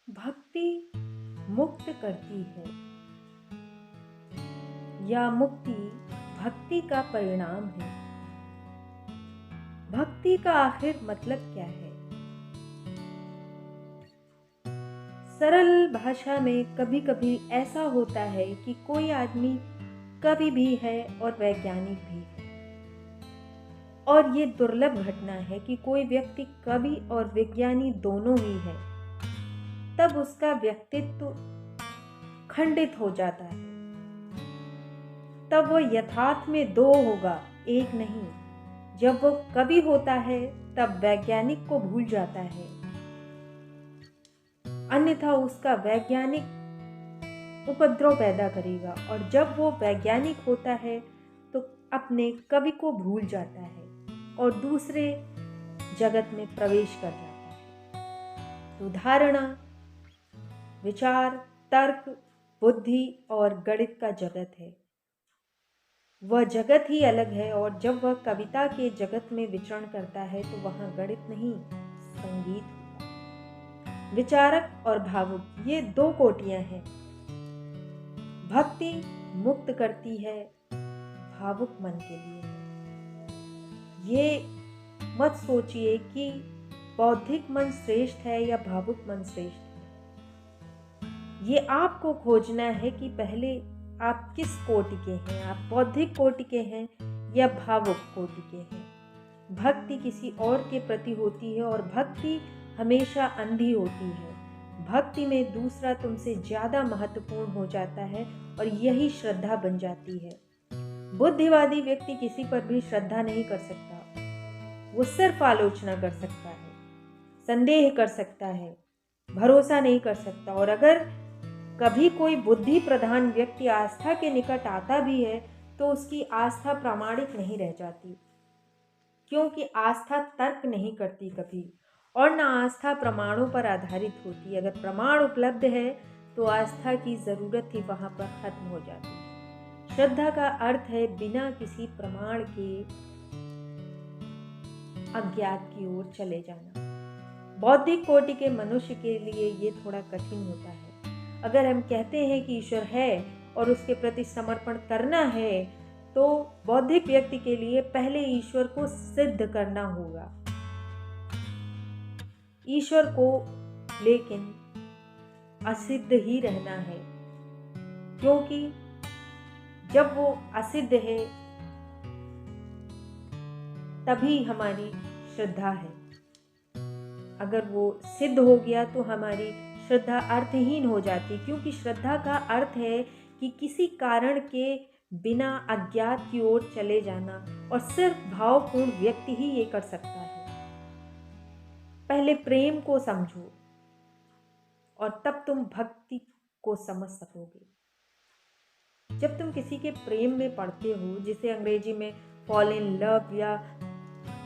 भक्ति मुक्त करती है या मुक्ति भक्ति का परिणाम है। भक्ति का आखिर मतलब क्या है? सरल भाषा में कभी कभी ऐसा होता है कि कोई आदमी कवि भी है और वैज्ञानिक भी है, और ये दुर्लभ घटना है कि कोई व्यक्ति कवि और विज्ञानी दोनों ही है, तब उसका व्यक्तित्व खंडित हो जाता है। तब वह यथार्थ में दो होगा, एक नहीं। जब वह कवि होता है तब वैज्ञानिक को भूल जाता है, अन्यथा उसका वैज्ञानिक उपद्रव पैदा करेगा, और जब वो वैज्ञानिक होता है तो अपने कवि को भूल जाता है और दूसरे जगत में प्रवेश कर जाता है। तो धारणा, विचार, तर्क, बुद्धि और गणित का जगत है, वह जगत ही अलग है। और जब वह कविता के जगत में विचरण करता है तो वहां गणित नहीं, संगीत होता। विचारक और भावुक, ये दो कोटियां हैं। भक्ति मुक्त करती है, भावुक मन के लिए है। ये मत सोचिए कि बौद्धिक मन श्रेष्ठ है या भावुक मन श्रेष्ठ है। ये आपको खोजना है कि पहले आप किस कोटि के हैं, आप बौद्धिक कोटि के हैं या भावुक कोटि के हैं। भक्ति किसी और के प्रति होती है और भक्ति हमेशा अंधी होती है। भक्ति में दूसरा तुमसे ज्यादा महत्वपूर्ण हो जाता है और यही श्रद्धा बन जाती है। बुद्धिवादी व्यक्ति किसी पर भी श्रद्धा नहीं कर सकता, वो सिर्फ आलोचना कर सकता है, संदेह कर सकता है, भरोसा नहीं कर सकता। और अगर कभी कोई बुद्धि प्रधान व्यक्ति आस्था के निकट आता भी है तो उसकी आस्था प्रामाणिक नहीं रह जाती, क्योंकि आस्था तर्क नहीं करती कभी, और न आस्था प्रमाणों पर आधारित होती। अगर प्रमाण उपलब्ध है तो आस्था की जरूरत ही वहां पर खत्म हो जाती है। श्रद्धा का अर्थ है बिना किसी प्रमाण के अज्ञात की ओर चले जाना। बौद्धिक कोटि के मनुष्य के लिए ये थोड़ा कठिन होता है। अगर हम कहते हैं कि ईश्वर है और उसके प्रति समर्पण करना है, तो बौद्धिक व्यक्ति के लिए पहले ईश्वर को सिद्ध करना होगा, ईश्वर को लेकिन असिद्ध ही रहना है, क्योंकि जब वो असिद्ध है तभी हमारी श्रद्धा है। अगर वो सिद्ध हो गया तो हमारी श्रद्धा अर्थहीन हो जाती, क्योंकि श्रद्धा का अर्थ है कि किसी कारण के बिना अज्ञात की ओर चले जाना, और सिर्फ भावपूर्ण व्यक्ति ही ये कर सकता है। पहले प्रेम को समझो और तब तुम भक्ति को समझ सकोगे। जब तुम किसी के प्रेम में पड़ते हो, जिसे अंग्रेजी में फॉल इन लव या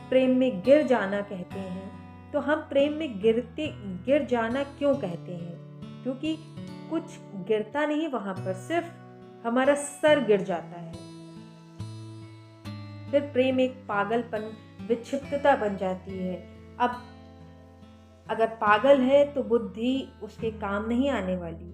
प्रेम में गिर जाना कहते हैं, तो हम प्रेम में गिर जाना क्यों कहते हैं? क्योंकि कुछ गिरता नहीं वहां पर, सिर्फ हमारा सर गिर जाता है। फिर प्रेम एक पागलपन, विक्षिप्तता बन जाती है। अब अगर पागल है तो बुद्धि उसके काम नहीं आने वाली।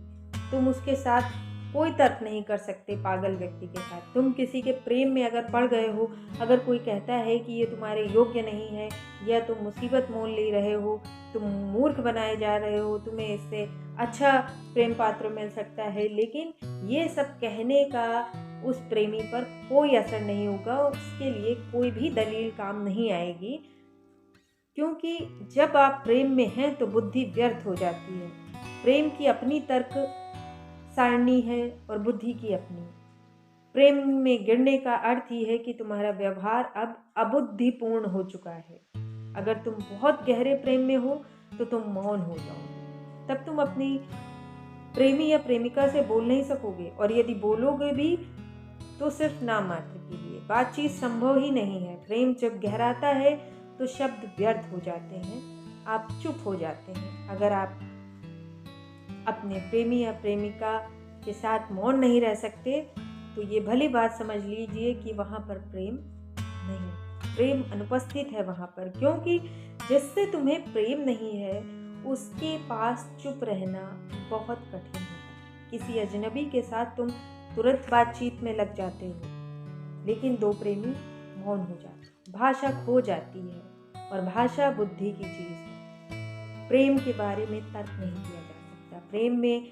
तुम उसके साथ कोई तर्क नहीं कर सकते पागल व्यक्ति के साथ। तुम किसी के प्रेम में अगर पड़ गए हो, अगर कोई कहता है कि ये तुम्हारे योग्य नहीं है या तुम मुसीबत मोल ले रहे हो, तुम मूर्ख बनाए जा रहे हो, तुम्हें इससे अच्छा प्रेम पात्र मिल सकता है, लेकिन ये सब कहने का उस प्रेमी पर कोई असर नहीं होगा, उसके लिए कोई भी दलील काम नहीं आएगी। क्योंकि जब आप प्रेम में हैं तो बुद्धि व्यर्थ हो जाती है। प्रेम की अपनी तर्क सारणी है और बुद्धि की अपनी। प्रेम में गिरने का अर्थ ही है कि तुम्हारा व्यवहार अब अबुद्धिपूर्ण हो चुका है। अगर तुम बहुत गहरे प्रेम में हो तो तुम मौन हो जाओगे, तब तुम अपनी प्रेमी या प्रेमिका से बोल नहीं सकोगे, और यदि बोलोगे भी तो सिर्फ नाम मात्र के लिए। बातचीत संभव ही नहीं है। प्रेम जब गहराता है तो शब्द व्यर्थ हो जाते हैं, आप चुप हो जाते हैं। अगर आप अपने प्रेमी या प्रेमिका के साथ मौन नहीं रह सकते तो ये भली बात समझ लीजिए कि वहाँ पर प्रेम नहीं, प्रेम अनुपस्थित है वहाँ पर। क्योंकि जिससे तुम्हें प्रेम नहीं है उसके पास चुप रहना बहुत कठिन होता है। किसी अजनबी के साथ तुम तुरंत बातचीत में लग जाते हो, लेकिन दो प्रेमी मौन हो जाते। भाषा खो जाती है, और भाषा बुद्धि की चीज है। प्रेम के बारे में तर्क नहीं किया जा सकता। प्रेम में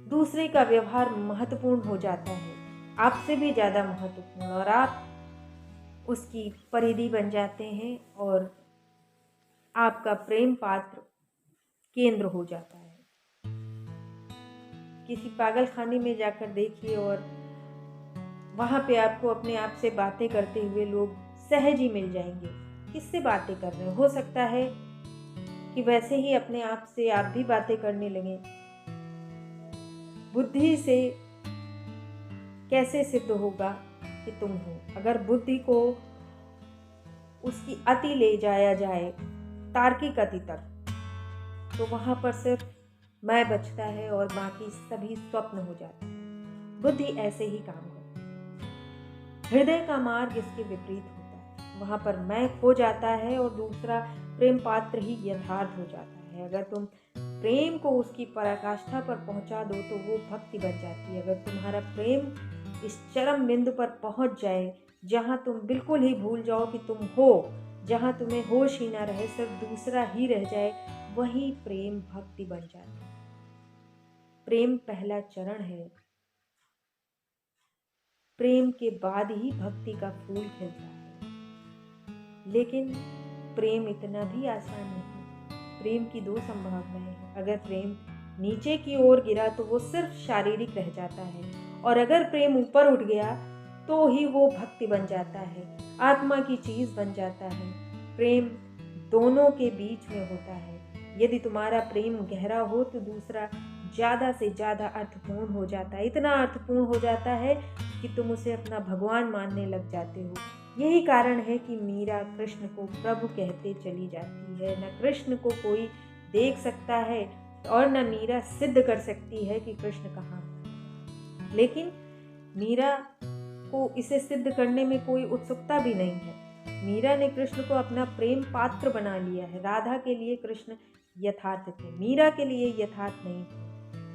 दूसरे का व्यवहार महत्वपूर्ण हो जाता है, आपसे भी ज्यादा महत्वपूर्ण, और आप उसकी परिधि बन जाते हैं और आपका प्रेम पात्र केंद्र हो जाता है। किसी पागल खाने में जाकर देखिए और वहां पे आपको अपने आप से बातें करते हुए लोग सहज ही मिल जाएंगे। किससे बातें कर रहे हो सकता है कि वैसे ही अपने आप से आप भी बातें करने लगे। बुद्धि से कैसे सिद्ध होगा कि तुम हो? अगर बुद्धि को उसकी अति ले जाया जाए, तार्किक अति तक, तो वहां पर सिर्फ मैं बचता है और बाकी सभी स्वप्न हो जाते हैं। बुद्धि ऐसे ही काम करती है। हृदय का मार्ग इसके विपरीत होता है। वहां पर मैं खो जाता है और दूसरा प्रेम पात्र ही यथार्थ हो जाता है। अगर तुम प्रेम को उसकी पराकाष्ठा पर पहुंचा दो तो वो भक्ति बन जाती है। अगर तुम्हारा प्रेम इस चरम बिंदु पर पहुंच जाए जहां तुम बिल्कुल ही भूल जाओ कि तुम हो, जहां तुम्हें होश ही ना रहे, सिर्फ दूसरा ही रह जाए, वही प्रेम भक्ति बन जाती है। प्रेम पहला चरण है। प्रेम के बाद ही भक्ति का फूल खिलता है। लेकिन प्रेम इतना भी आसान नहीं। प्रेम की दो संभावनाएं हैं। अगर प्रेम नीचे की ओर गिरा तो वो सिर्फ शारीरिक रह जाता है, और अगर प्रेम ऊपर उठ गया तो ही वो भक्ति बन जाता है, आत्मा की चीज बन जाता है। प्रेम दोनों के बीच में होता है। यदि तुम्हारा प्रेम गहरा हो तो दूसरा ज्यादा से ज्यादा अर्थपूर्ण हो जाता है। इतना अर्थपूर्ण हो जाता है कि तुम उसे अपना भगवान मानने लग जाते हो। यही कारण है कि मीरा कृष्ण को प्रभु कहते चली जाती है। न कृष्ण को कोई देख सकता है और न मीरा सिद्ध कर सकती है कि कृष्ण कहाँ है। लेकिन मीरा को इसे सिद्ध करने में कोई उत्सुकता भी नहीं है। मीरा ने कृष्ण को अपना प्रेम पात्र बना लिया है। राधा के लिए कृष्ण यथार्थ थे, मीरा के लिए यथार्थ नहीं थे।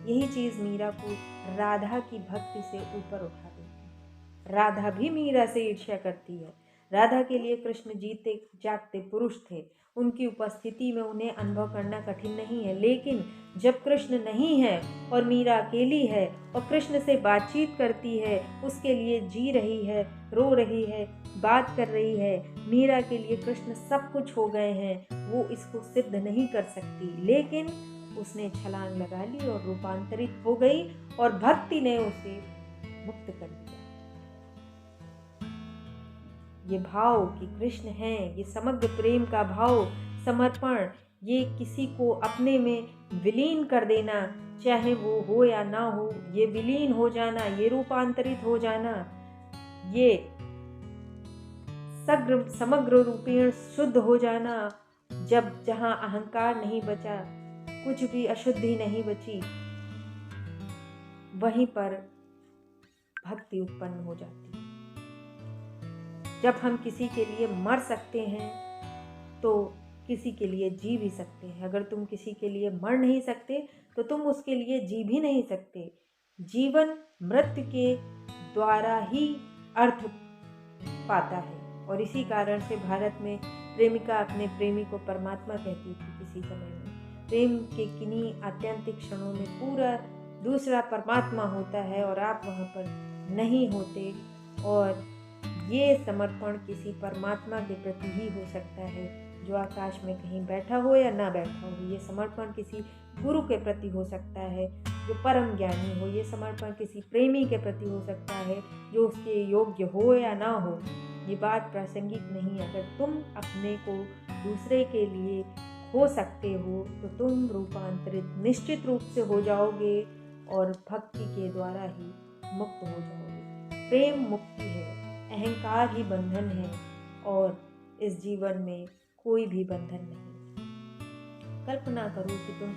यही चीज मीरा को राधा की भक्ति से ऊपर उठा देती है। राधा भी मीरा से ईर्ष्या करती है। राधा के लिए कृष्ण जीते जागते पुरुष थे। उनकी उपस्थिति में उन्हें अनुभव करना कठिन नहीं है। लेकिन जब कृष्ण नहीं है और मीरा अकेली है और कृष्ण से बातचीत करती है, उसके लिए जी रही है, रो रही है, बात कर रही है, मीरा के लिए कृष्ण सब कुछ हो गए हैं, वो इसको सिद्ध नहीं कर सकती। लेकिन उसने छलांग लगा ली और रूपांतरित हो गई, और भक्ति ने उसे मुक्त कर दिया। ये भाव कि कृष्ण हैं, ये समग्र प्रेम का भाव, समर्पण, ये किसी को अपने में विलीन कर देना, चाहे वो हो या ना हो, ये विलीन हो जाना, ये रूपांतरित हो जाना, ये समग्र रूपेण शुद्ध हो जाना, जब जहां अहंकार नहीं बचा, कुछ भी अशुद्धि नहीं बची, वहीं पर भक्ति उत्पन्न हो जाती है। जब हम किसी के लिए मर सकते हैं तो किसी के लिए जी भी सकते हैं। अगर तुम किसी के लिए मर नहीं सकते तो तुम उसके लिए जी भी नहीं सकते। जीवन मृत्यु के द्वारा ही अर्थ पाता है, और इसी कारण से भारत में प्रेमिका अपने प्रेमी को परमात्मा कहती थी किसी समय में। प्रेम के किन्हीं आत्यंतिक क्षणों में पूरा दूसरा परमात्मा होता है और आप वहाँ पर नहीं होते, और ये समर्पण किसी परमात्मा के प्रति ही हो सकता है जो आकाश में कहीं बैठा हो या ना बैठा हो। ये समर्पण किसी गुरु के प्रति हो सकता है जो परम ज्ञानी हो। ये समर्पण किसी प्रेमी के प्रति हो सकता है जो उसके योग्य हो या ना हो। ये बात प्रासंगिक नहीं। अगर तुम अपने को दूसरे के लिए खो सकते हो तो तुम रूपांतरित निश्चित रूप से हो जाओगे और भक्ति के द्वारा ही मुक्त हो जाओगे। प्रेम मुक्ति है, अहंकार ही बंधन है, और इस जीवन में कोई भी बंधन नहीं। कल्पना करो कि तुम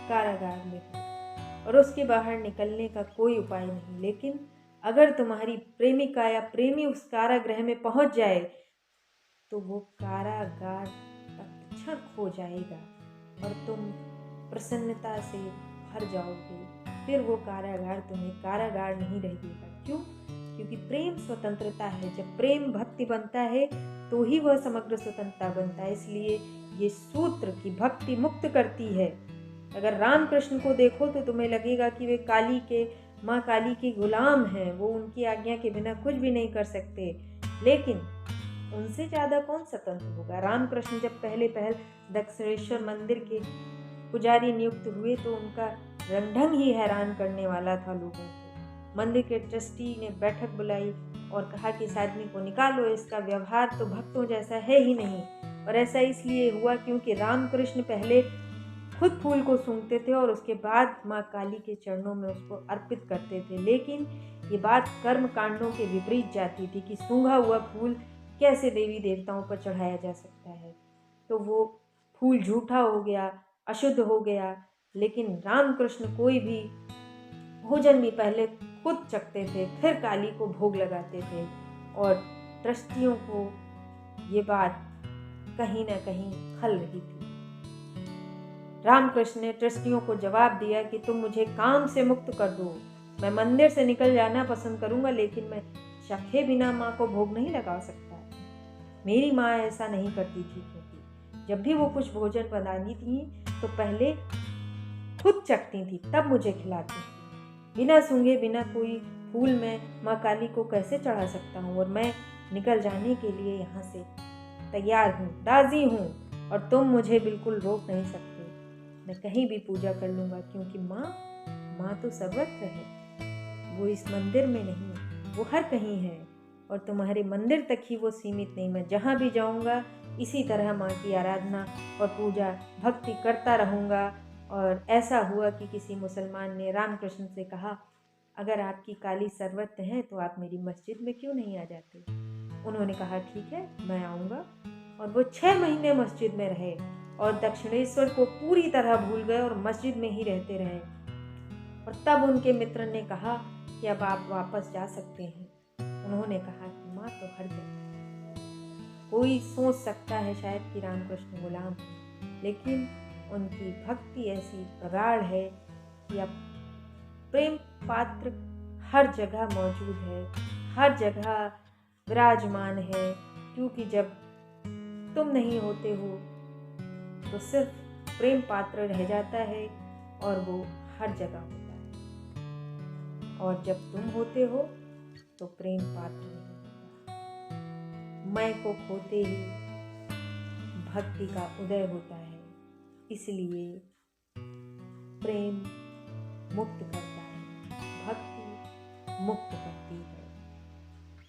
कारागार में हो और उसके बाहर निकलने का कोई उपाय नहीं, लेकिन अगर तुम्हारी प्रेमिका या प्रेमी उस कारागृह में पहुंच जाए तो वो कारागार तक क्षण खो जाएगा और तुम प्रसन्नता से भर जाओगे। फिर वो कारागार तुम्हें कारागार नहीं रहेगा। क्यों? क्योंकि प्रेम स्वतंत्रता है। जब प्रेम भक्ति बनता है तो ही वह समग्र स्वतंत्रता बनता है। इसलिए ये सूत्र की भक्ति मुक्त करती है। अगर रामकृष्ण को देखो तो तुम्हें लगेगा कि वे काली के माँ काली के गुलाम हैं, वो उनकी आज्ञा के बिना कुछ भी नहीं कर सकते, लेकिन उनसे ज़्यादा कौन स्वतंत्र होगा। रामकृष्ण जब पहले दक्षिणेश्वर मंदिर के पुजारी नियुक्त हुए तो उनका रंग ही हैरान करने वाला था लोगों को। मंदिर के ट्रस्टी ने बैठक बुलाई और कहा कि इस आदमी को निकालो, इसका व्यवहार तो भक्तों जैसा है ही नहीं। और ऐसा इसलिए हुआ क्योंकि रामकृष्ण पहले खुद फूल को सूंघते थे और उसके बाद माँ काली के चरणों में उसको अर्पित करते थे। लेकिन ये बात कर्म कांडों के विपरीत जाती थी कि सूंघा हुआ फूल कैसे देवी देवताओं पर चढ़ाया जा सकता है। तो वो फूल झूठा हो गया, अशुद्ध हो गया। लेकिन रामकृष्ण कोई भी भोजन भी पहले खुद चखते थे, फिर काली को भोग लगाते थे। और ट्रस्टियों को ये बात कहीं ना कहीं खल रही थी। रामकृष्ण ने ट्रस्टियों को जवाब दिया कि तुम मुझे काम से मुक्त कर दो, मैं मंदिर से निकल जाना पसंद करूंगा, लेकिन मैं चखे बिना माँ को भोग नहीं लगा सकता। मेरी माँ ऐसा नहीं करती थी, क्योंकि जब भी वो कुछ भोजन बनाती थी तो पहले खुद चखती थी, तब मुझे खिलाती थी। बिना सूंघे बिना कोई फूल में माँ काली को कैसे चढ़ा सकता हूँ। और मैं निकल जाने के लिए यहाँ से तैयार हूँ, राजी हूँ, और तुम मुझे बिल्कुल रोक नहीं सकते। मैं कहीं भी पूजा कर लूँगा, क्योंकि माँ तो सर्वत्र है, वो इस मंदिर में नहीं, वो हर कहीं है। और तुम्हारे मंदिर तक ही वो सीमित नहीं, मैं जहाँ भी जाऊँगा इसी तरह माँ की आराधना और पूजा भक्ति करता रहूँगा। और ऐसा हुआ कि किसी मुसलमान ने रामकृष्ण से कहा, अगर आपकी काली सर्वत्र है तो आप मेरी मस्जिद में क्यों नहीं आ जाते। उन्होंने कहा ठीक है, मैं आऊँगा। और वो 6 महीने मस्जिद में रहे और दक्षिणेश्वर को पूरी तरह भूल गए और मस्जिद में ही रहते रहे। और तब उनके मित्र ने कहा कि अब आप वापस जा सकते हैं। उन्होंने कहा कि माँ तो हर जगह। कोई सोच सकता है शायद कि रामकृष्ण गुलाम हैं, लेकिन उनकी भक्ति ऐसी प्रगाढ़ है कि अब प्रेम पात्र हर जगह मौजूद है, हर जगह विराजमान है। क्योंकि जब तुम नहीं होते हो तो सिर्फ प्रेम पात्र रह जाता है और वो हर जगह होता है। और जब तुम होते हो तो प्रेम पात्र नहीं होता। मैं को खोते ही भक्ति का उदय होता है। इसलिए प्रेम मुक्त करता है, भक्ति मुक्त करती है।